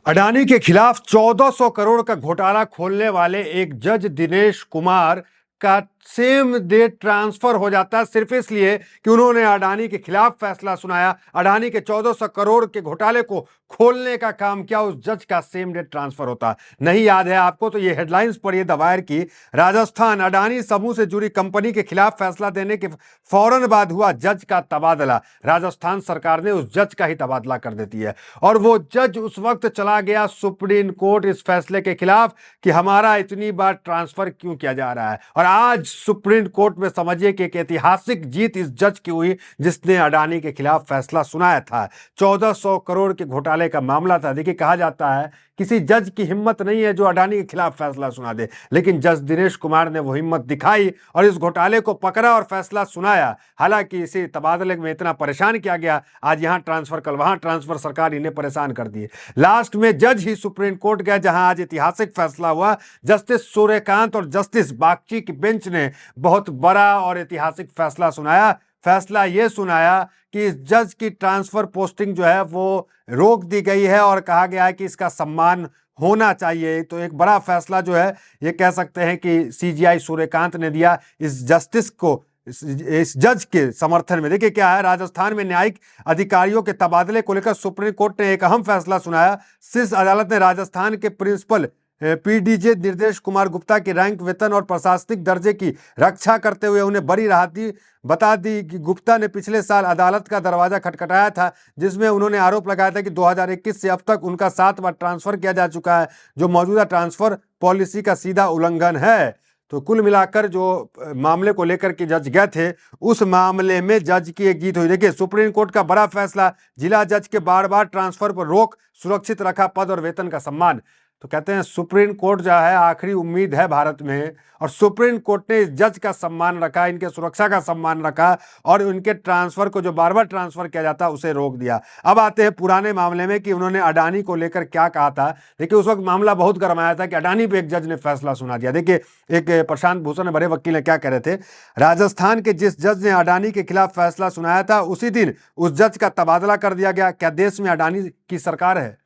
अडानी के खिलाफ 1400 करोड़ का घोटाला खोलने वाले एक जज दिनेश कुमार का सेम डे ट्रांसफर हो जाता है सिर्फ इसलिए कि उन्होंने अडानी के खिलाफ फैसला सुनाया। अडानी के 1400 करोड़ के घोटाले को खोलने का काम किया, उस जज का सेम डे ट्रांसफर होता। नहीं याद है आपको तो ये हेडलाइंस पढ़िए दवायर की। राजस्थान अडानी समूह से जुड़ी कंपनी के खिलाफ फैसला देने के फौरन बाद हुआ जज का तबादला। राजस्थान सरकार ने उस जज का ही तबादला कर देती है और वो जज उस वक्त चला गया सुप्रीम कोर्ट इस फैसले के खिलाफ कि हमारा इतनी बार ट्रांसफर क्यों किया जा रहा है। और आज सुप्रीम कोर्ट में समझिए कि एक ऐतिहासिक जीत इस जज की हुई जिसने अडानी के खिलाफ फैसला सुनाया था। 1400 करोड़ के घोटाले का मामला था। देखिए, कहा जाता है किसी जज की हिम्मत नहीं है जो अडानी के खिलाफ फैसला सुना दे, लेकिन जज दिनेश कुमार ने वो हिम्मत दिखाई और इस घोटाले को पकड़ा और फैसला सुनाया। हालांकि इसे तबादले में इतना परेशान किया गया, आज यहां ट्रांसफर कल वहां ट्रांसफर, सरकार इन्हें परेशान कर दिए। लास्ट में जज ही सुप्रीम कोर्ट गया जहां आज ऐतिहासिक फैसला हुआ। जस्टिस सूर्यकांत और जस्टिस बागची की बेंच ने बहुत बड़ा और ऐतिहासिक फैसला सुनाया। फैसला यह सुनाया कि इस जज की ट्रांसफर पोस्टिंग जो है वो रोक दी गई है और कहा गया है कि इसका सम्मान होना चाहिए। तो एक बड़ा फैसला जो है ये कह सकते हैं कि सीजीआई सूर्यकांत ने दिया इस जस्टिस को, इस जज के समर्थन में। देखिए क्या है, राजस्थान में न्यायिक अधिकारियों के तबादले को लेकर सुप्रीम कोर्ट ने एक अहम फैसला सुनाया। शीर्ष अदालत ने राजस्थान के प्रिंसिपल पीडीजे निर्देश कुमार गुप्ता की रैंक, वेतन और प्रशासनिक दर्जे की रक्षा करते हुए उन्हें बड़ी राहत दी। बता दी कि गुप्ता ने पिछले साल अदालत का दरवाजा खटखटाया था जिसमें उन्होंने आरोप लगाया था कि 2021 से अब तक उनका 7 बार ट्रांसफर किया जा चुका है, जो मौजूदा ट्रांसफर पॉलिसी का सीधा उल्लंघन है। तो कुल मिलाकर जो मामले को लेकर के जज गए थे उस मामले में जज की एक जीत हुई। देखिए, सुप्रीम कोर्ट का बड़ा फैसला, जिला जज के बार बार ट्रांसफर पर रोक, सुरक्षित रखा पद और वेतन का सम्मान। तो कहते हैं सुप्रीम कोर्ट जो है आखिरी उम्मीद है भारत में, और सुप्रीम कोर्ट ने इस जज का सम्मान रखा, इनके सुरक्षा का सम्मान रखा और उनके ट्रांसफर को जो बार बार ट्रांसफर किया जाता उसे रोक दिया। अब आते हैं पुराने मामले में कि उन्होंने अडानी को लेकर क्या कहा था। देखिए, उस वक्त मामला बहुत गरमाया था कि अडानी पे एक जज ने फैसला सुना दिया। देखिए, एक प्रशांत भूषण बड़े वकील ने क्या कह रहे थे। राजस्थान के जिस जज ने अडानी के खिलाफ फैसला सुनाया था उसी दिन उस जज का तबादला कर दिया गया। क्या देश में अडानी की सरकार है?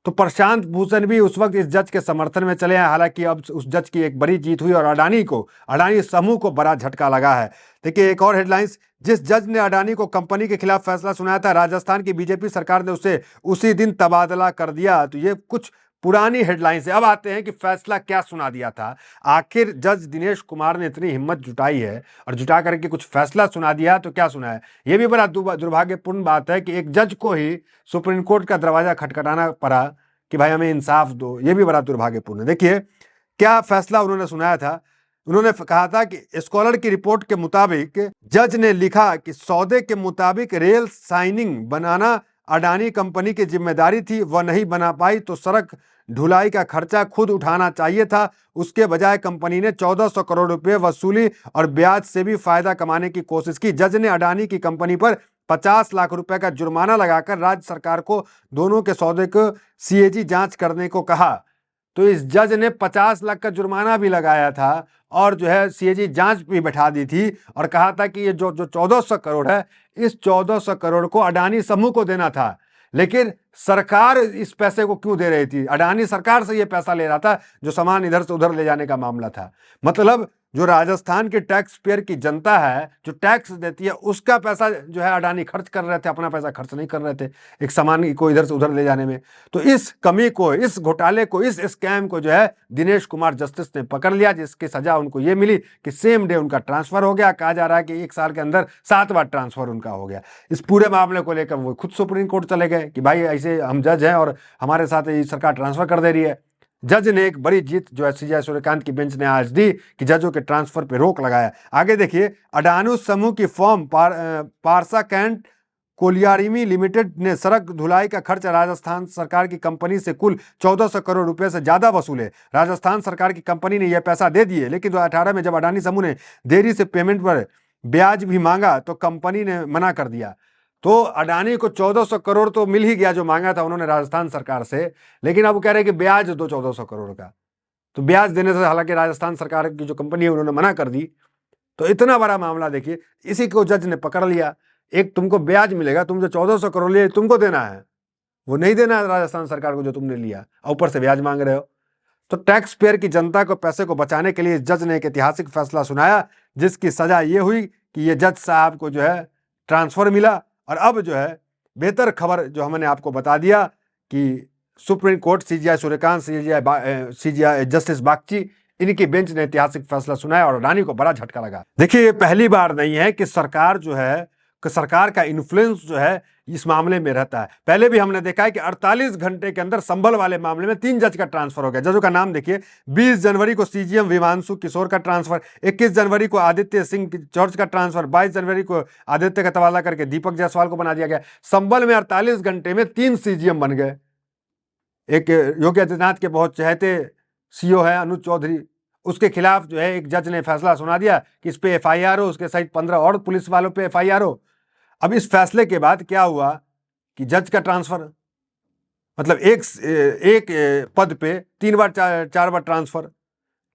तो प्रशांत भूषण भी उस वक्त इस जज के समर्थन में चले हैं। हालांकि अब उस जज की एक बड़ी जीत हुई और अडानी समूह को बड़ा झटका लगा है। देखिए, एक और हेडलाइंस, जिस जज ने अडानी को कंपनी के खिलाफ फैसला सुनाया था राजस्थान की बीजेपी सरकार ने उसे उसी दिन तबादला कर दिया। तो ये कुछ पुरानी हेडलाइंस है। अब आते हैं कि फैसला क्या सुना दिया था। आखिर जज दिनेश कुमार ने इतनी हिम्मत जुटाई है और जुटा करके कुछ फैसला सुना दिया, तो क्या सुना है? यह भी बड़ा दुर्भाग्यपूर्ण बात है कि एक जज को ही सुप्रीम कोर्ट का दरवाजा खटखटाना पड़ा कि भाई हमें इंसाफ दो। यह भी बड़ा दुर्भाग्यपूर्ण है। देखिए क्या फैसला उन्होंने सुनाया था। उन्होंने कहा था कि स्कॉलर की रिपोर्ट के मुताबिक जज ने लिखा कि सौदे के मुताबिक रेल साइनिंग बनाना अडानी कंपनी की जिम्मेदारी थी, वह नहीं बना पाई तो सड़क ढुलाई का खर्चा खुद उठाना चाहिए था। उसके बजाय कंपनी ने 1400 करोड़ रुपए वसूली और ब्याज से भी फायदा कमाने की कोशिश की। जज ने अडानी की कंपनी पर 50 लाख रुपए का जुर्माना लगाकर राज्य सरकार को दोनों के सौदे को सीएजी जांच करने को कहा। तो इस जज ने 50 लाख का जुर्माना भी लगाया था और जो है सीएजी जांच भी बैठा दी थी और कहा था कि ये जो 1400 करोड़ है, इस 1400 करोड़ को अडानी समूह को देना था। लेकिन सरकार इस पैसे को क्यों दे रही थी? अडानी सरकार से ये पैसा ले रहा था जो सामान इधर से उधर ले जाने का मामला था। मतलब जो राजस्थान के टैक्स पेयर की जनता है, जो टैक्स देती है, उसका पैसा जो है अडानी खर्च कर रहे थे, अपना पैसा खर्च नहीं कर रहे थे एक सामान को इधर से उधर ले जाने में। तो इस कमी को, इस घोटाले को, इस स्कैम को जो है दिनेश कुमार जस्टिस ने पकड़ लिया, जिसकी सजा उनको ये मिली कि सेम डे उनका ट्रांसफर हो गया। कहा जा रहा है कि 1 साल के अंदर 7 बार ट्रांसफर उनका हो गया। इस पूरे मामले को लेकर वो खुद सुप्रीम कोर्ट चले गए कि भाई ऐसे हम जज हैं और हमारे साथ ये सरकार ट्रांसफर कर दे रही है। जज ने एक बड़ी जीत जो है सीजीआई सूर्यकांत की बेंच ने आज दी कि जजों के ट्रांसफर पे रोक लगाया। आगे देखिए, अडानी समूह की फर्म पारसा कैंट कोलियारिमी लिमिटेड ने सड़क धुलाई का खर्च राजस्थान सरकार की कंपनी से कुल 1400 करोड़ रुपए से ज्यादा वसूले। राजस्थान सरकार की कंपनी ने यह पैसा दे दिए, लेकिन 2018 में जब अडानी समूह ने देरी से पेमेंट पर ब्याज भी मांगा तो कंपनी ने मना कर दिया। तो अडानी को 1400 करोड़ तो मिल ही गया जो मांगा था उन्होंने राजस्थान सरकार से, लेकिन अब वो कह रहे हैं कि ब्याज दो 1400 करोड़ का। तो ब्याज देने से हालांकि राजस्थान सरकार की जो कंपनी है उन्होंने मना कर दी। तो इतना बड़ा मामला देखिए, इसी को जज ने पकड़ लिया। एक तुमको ब्याज मिलेगा, तुम जो 1400 करोड़ लिए तुमको देना है, वो नहीं देना है राजस्थान सरकार को जो तुमने लिया, और ऊपर से ब्याज मांग रहे हो। तो टैक्स पेयर की जनता को पैसे को बचाने के लिए जज ने एक ऐतिहासिक फैसला सुनाया, जिसकी सजा ये हुई कि ये जज साहब को जो है ट्रांसफर मिला। और अब जो है बेहतर खबर जो हमने आपको बता दिया कि supreme court, CGI Suryakant, CGI justice Bagchi, इनकी बेंच ने ऐतिहासिक फैसला सुनाया और अडानी को बड़ा झटका लगा। देखिए, ये पहली बार नहीं है कि सरकार जो है, कि सरकार का इन्फ्लुएंस जो है इस मामले में रहता है। पहले भी हमने देखा है कि 48 घंटे के अंदर संभल वाले मामले में 3 जज का ट्रांसफर हो गया। जजों का नाम देखिए, 20 जनवरी को सीजीएम विमांशु किशोर का ट्रांसफर, 21 जनवरी को आदित्य सिंह जॉर्ज का ट्रांसफर, 22 जनवरी को आदित्य का तबादला करके दीपक जायसवाल को बना दिया गया। संभल में 48 घंटे में 3 सीजीएम बन गए। एक योगी आदित्यनाथ के बहुत चहेते सीओ है अनुज चौधरी, उसके खिलाफ जो है एक जज ने फैसला सुना दिया कि इस पे एफआईआर हो, उसके सहित 15 और पुलिस वालों पे एफआईआर हो। अब इस फैसले के बाद क्या हुआ कि जज का ट्रांसफर, मतलब एक पद पे 3 बार 4 बार ट्रांसफर।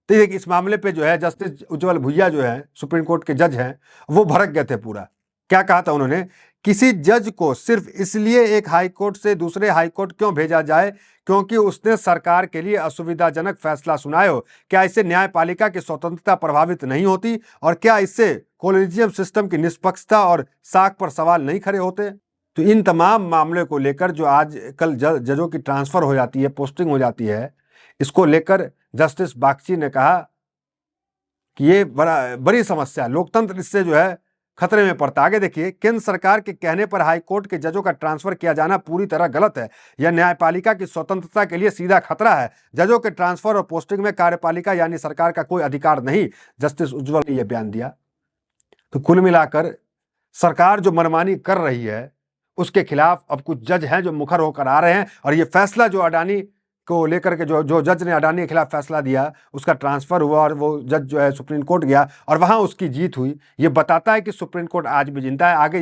तो इस मामले पे जो है जस्टिस उज्जवल भुइया जो है सुप्रीम कोर्ट के जज हैं, वो भड़क गए थे पूरा। क्या कहा था उन्होंने, किसी जज को सिर्फ इसलिए एक हाई कोर्ट से दूसरे हाई कोर्ट क्यों भेजा जाए क्योंकि उसने सरकार के लिए असुविधाजनक फैसला सुनाया हो? क्या इससे न्यायपालिका की स्वतंत्रता प्रभावित नहीं होती? और क्या इससे कोलेजियम सिस्टम की निष्पक्षता और साख पर सवाल नहीं खड़े होते? तो इन तमाम मामले को लेकर जो आज कल जजों की ट्रांसफर हो जाती है, पोस्टिंग हो जाती है, इसको लेकर जस्टिस बागची ने कहा कि ये बड़ी समस्या, लोकतंत्र इससे जो है खतरे में पड़ता। आगे देखिए, केंद्र सरकार के कहने पर हाईकोर्ट के जजों का ट्रांसफर किया जाना पूरी तरह गलत है। यह न्यायपालिका की स्वतंत्रता के लिए सीधा खतरा है। जजों के ट्रांसफर और पोस्टिंग में कार्यपालिका यानी सरकार का कोई अधिकार नहीं, जस्टिस उज्जवल ने यह बयान दिया। तो कुल मिलाकर सरकार जो मनमानी कर रही है उसके खिलाफ अब कुछ जज हैं जो मुखर होकर आ रहे हैं। और ये फैसला जो अडानी को लेकर के जो जज ने अडानी के खिलाफ फैसला दिया, उसका ट्रांसफर हुआ और वो जज जो है सुप्रीम कोर्ट गया और वहां उसकी जीत हुई। ये बताता है कि सुप्रीम कोर्ट आज भी जिंदा है। आगे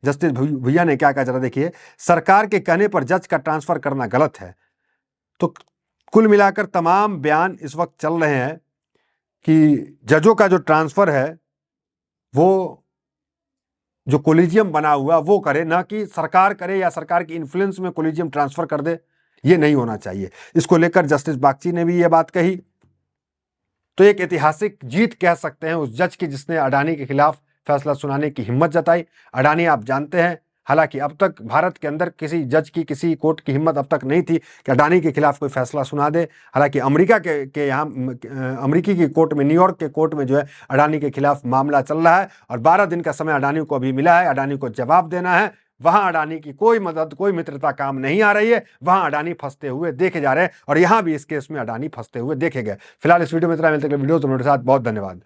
जस्टिस भुइया ने क्या कहा जरा देखिए, सरकार के कहने पर जज का ट्रांसफर करना गलत है। तो कुल मिलाकर तमाम बयान इस वक्त चल रहे हैं कि जजों का जो ट्रांसफर है वो जो कोलिजियम बना हुआ वो करे, ना कि सरकार करे या सरकार की इन्फ्लुएंस में कोलिजियम ट्रांसफर कर दे। ये नहीं होना चाहिए। इसको लेकर जस्टिस बागची ने भी ये बात कही। तो एक ऐतिहासिक जीत कह सकते हैं उस जज की जिसने अडानी के खिलाफ फैसला सुनाने की हिम्मत जताई। अडानी आप जानते हैं, हालांकि अब तक भारत के अंदर किसी जज की, किसी कोर्ट की हिम्मत अब तक नहीं थी कि अडानी के खिलाफ कोई फैसला सुना दे। हालांकि अमेरिका के यहाँ अमेरिकी की कोर्ट में, न्यूयॉर्क के कोर्ट में जो है अडानी के खिलाफ मामला चल रहा है और 12 दिन का समय अडानी को अभी मिला है। अडानी को जवाब देना है। वहां अडानी की कोई मदद, कोई मित्रता काम नहीं आ रही है। वहां अडानी फंसते हुए देखे जा रहे हैं और यहां भी इस केस में अडानी फंसते हुए देखे गए। फिलहाल इस वीडियो में इतना, मिलते हैं वीडियो तो मेरे साथ। बहुत धन्यवाद।